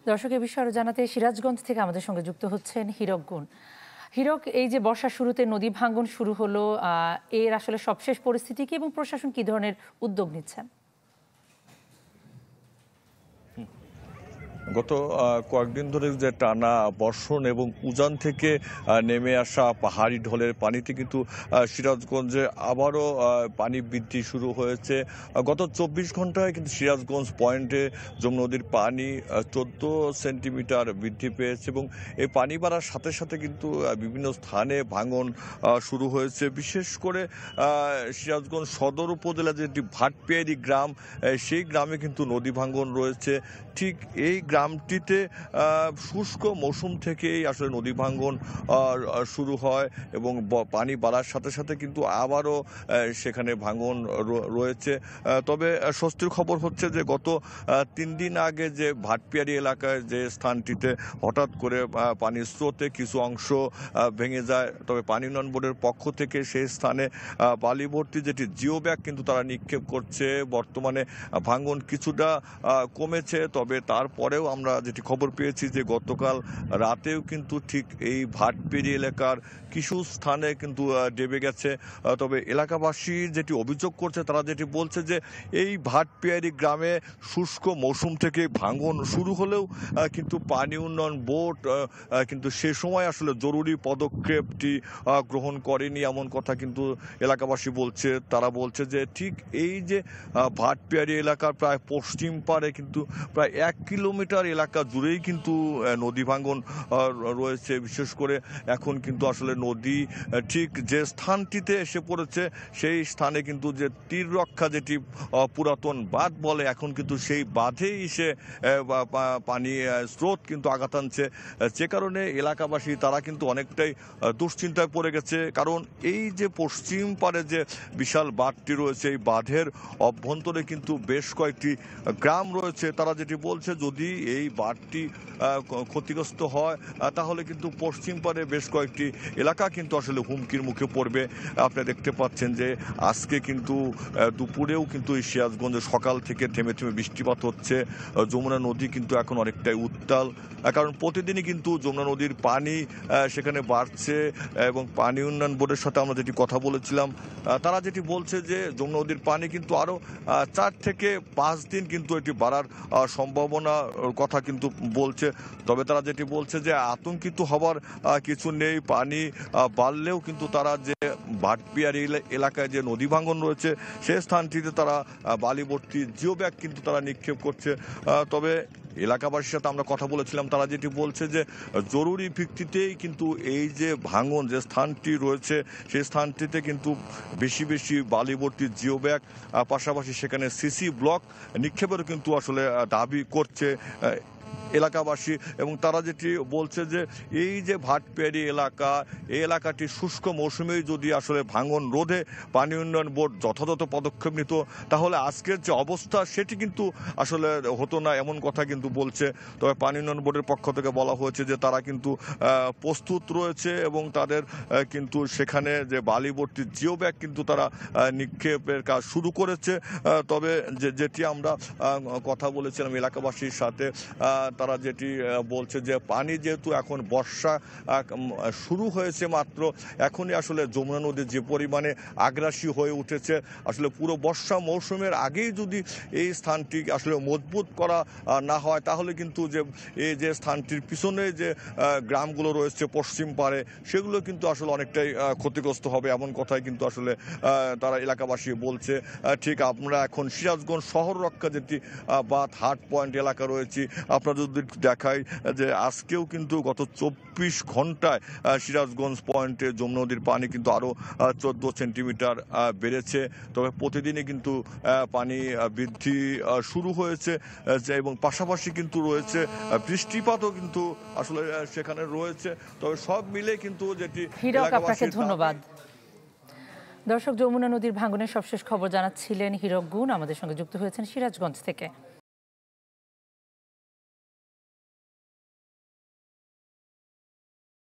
দর্শক এ বিষয়ে আরো জানাতে সিরাজগঞ্জ থেকে আমাদের সঙ্গে যুক্ত হচ্ছেন হীরক গুণ। হীরক, এই যে বর্ষার শুরুতে নদী ভাঙ্গন শুরু হলো, এর আসলে সবশেষ পরিস্থিতি কি এবং প্রশাসন কি ধরনের উদ্যোগ নিচ্ছেন? গত কয়েকদিন ধরে যে টানা বর্ষণ এবং উজান থেকে নেমে আসা পাহাড়ি ঢলের পানিতে কিন্তু সিরাজগঞ্জে আবারও পানি বৃদ্ধি শুরু হয়েছে। গত ২৪ ঘন্টায় কিন্তু সিরাজগঞ্জ পয়েন্টে যমুনা নদীর পানি ১৪ সেন্টিমিটার বৃদ্ধি পেয়েছে এবং এই পানি বাড়ার সাথে সাথে কিন্তু বিভিন্ন স্থানে ভাঙন শুরু হয়েছে। বিশেষ করে সিরাজগঞ্জ সদর উপজেলা যে একটি ভাটপিয়ারি গ্রাম, সেই গ্রামে কিন্তু নদী ভাঙন রয়েছে। ঠিক এই গ্রামটিতে শুষ্ক মৌসুম থেকেই আসলে নদী ভাঙ্গন শুরু হয় এবং পানি বাড়ার সাথে সাথে কিন্তু আবারও সেখানে ভাঙন রয়েছে। তবে স্বস্তির খবর হচ্ছে যে গত ৩ দিন আগে যে ভাটপিয়ারি এলাকায় যে স্থানটিতে হঠাৎ করে পানির স্রোতে কিছু অংশ ভেঙে যায়, তবে পানি উন্নয়ন বোর্ডের পক্ষ থেকে সেই স্থানে বালিভর্তি যেটি জিও ব্যাগ কিন্তু তারা নিক্ষেপ করছে। বর্তমানে ভাঙন কিছুটা কমেছে, তবে তারপরেও আমরা যেটি খবর পেয়েছি যে গতকাল রাতেও কিন্তু ঠিক এই ভাটপিয়ারি এলাকার কিছু স্থানে কিন্তু ডেবে গেছে। তবে এলাকাবাসী যেটি অভিযোগ করছে, তারা যেটি বলছে যে এই ভাটপিয়ারি গ্রামে শুষ্ক মৌসুম থেকে ভাঙন শুরু হলেও কিন্তু পানি উন্নয়ন বোর্ড কিন্তু সে সময় আসলে জরুরি পদক্ষেপটি গ্রহণ করেনি, এমন কথা কিন্তু এলাকাবাসী বলছে। তারা বলছে যে ঠিক এই যে ভাটপিয়ারি এলাকার প্রায় পশ্চিম পাড়ে কিন্তু প্রায় ১ কিলোমিটার এলাকা জুড়েই কিন্তু নদী ভাঙ্গন রয়েছে। বিশেষ করে এখন কিন্তু আসলে নদী ঠিক যে স্থানটিতে এসে পড়েছে, সেই স্থানে কিন্তু যে তীর রক্ষা যেটি পুরাতন বাঁধ বলে, এখন কিন্তু সেই বাঁধেই এসে পানি স্রোত কিন্তু আঘাত আনছে, যে কারণে এলাকাবাসী তারা কিন্তু অনেকটাই দুশ্চিন্তায় পড়ে গেছে। কারণ এই যে পশ্চিম পাড়ে যে বিশাল বাঁধটি রয়েছে, এই বাঁধের অভ্যন্তরে কিন্তু বেশ কয়েকটি গ্রাম রয়েছে। তারা যেটি বলছে যদি এই বাঁধটি ক্ষতিগ্রস্ত হয় তাহলে কিন্তু পশ্চিম পাড়ে বেশ কয়েকটি এলাকা কিন্তু আসলে হুমকির মুখে পড়বে। আপনি দেখতে পাচ্ছেন যে আজকে কিন্তু দুপুরেও কিন্তু এই সিরাজগঞ্জে সকাল থেকে থেমে থেমে বৃষ্টিপাত হচ্ছে। যমুনা নদী কিন্তু এখন অনেকটাই উত্তাল, কারণ প্রতিদিনই কিন্তু যমুনা নদীর পানি সেখানে বাড়ছে এবং পানি উন্নয়ন বোর্ডের সাথে আমরা যেটি কথা বলেছিলাম, তারা যেটি বলছে যে যমুনা নদীর পানি কিন্তু আরও ৪ থেকে ৫ দিন কিন্তু এটি বাড়ার সম্ভাবনা কথা কিন্তু বলছে। তবে তারা যেটি বলছে যে আতঙ্কিত হবার কিছু নেই, পানি বাড়লেও কিন্তু তারা যে ভাটপিয়ারি এলাকায় যে নদী ভাঙ্গন রয়েছে সেই স্থানটিতে তারা বালিভর্তি জিও ব্যাগ কিন্তু তারা নিক্ষেপ করছে। তবে এলাকাবাসীর সাথে আমরা কথা বলেছিলাম, তারা যেটি বলছে যে জরুরি ভিত্তিতেই কিন্তু এই যে ভাঙন যে স্থানটি রয়েছে সেই স্থানটিতে কিন্তু বেশি বেশি বালিভর্তি জিও ব্যাগ, পাশাপাশি সেখানে সিসি ব্লক নিক্ষেপেরও কিন্তু আসলে দাবি করছে এলাকাবাসী। এবং তারা যেটি বলছে যে এই যে ভাটপিয়ারি এলাকা, এই এলাকাটি শুষ্ক মৌসুমেই যদি আসলে ভাঙন রোধে পানি উন্নয়ন বোর্ড যথাযথ পদক্ষেপ নিত, তাহলে আজকের যে অবস্থা সেটি কিন্তু আসলে হতো না, এমন কথা কিন্তু বলছে। তবে পানি উন্নয়ন বোর্ডের পক্ষ থেকে বলা হয়েছে যে তারা কিন্তু প্রস্তুত রয়েছে এবং তাদের কিন্তু সেখানে যে বালিভর্তি জিও ব্যাগ কিন্তু তারা নিক্ষেপের কাজ শুরু করেছে। তবে যেটি আমরা কথা বলেছিলাম এলাকাবাসীর সাথে, তারা যেটি বলছে যে পানি যেহেতু এখন বর্ষা শুরু হয়েছে মাত্র, এখনই আসলে যমুনা নদী যে পরিমাণে আগ্রাসী হয়ে উঠেছে, আসলে পুরো বর্ষা মৌসুমের আগেই যদি এই স্থানটি আসলে মজবুত করা না হয়, তাহলে কিন্তু যে এই যে স্থানটির পিছনে যে গ্রামগুলো রয়েছে পশ্চিম পাড়ে, সেগুলো কিন্তু আসলে অনেকটাই ক্ষতিগ্রস্ত হবে, এমন কথাই কিন্তু আসলে তারা এলাকাবাসী বলছে। ঠিক আমরা এখন সিরাজগঞ্জ শহর রক্ষা যেটি বাঁধ হাট পয়েন্ট এলাকা রয়েছে, আপনারা যদি দেখাই যে আজকেও কিন্তু গত ২৪ ঘন্টায় সিরাজগঞ্জ পয়েন্টে যমুনা নদীর পানি কিন্তু আরও ১৪ সেন্টিমিটার বেড়েছে। তবে প্রতিদিনই কিন্তু পানি বৃদ্ধি শুরু হয়েছে এবং পাশাপাশি কিন্তু রয়েছে বৃষ্টিপাতও কিন্তু আসলে সেখানে রয়েছে। তবে সব মিলে কিন্তু যেটি হীরক, আপনাকে ধন্যবাদ। দর্শক, যমুনা নদীর ভাঙনের সবশেষ খবর জানাচ্ছিলেন হীরক গুণ, আমাদের সঙ্গে যুক্ত হয়েছেন সিরাজগঞ্জ থেকে।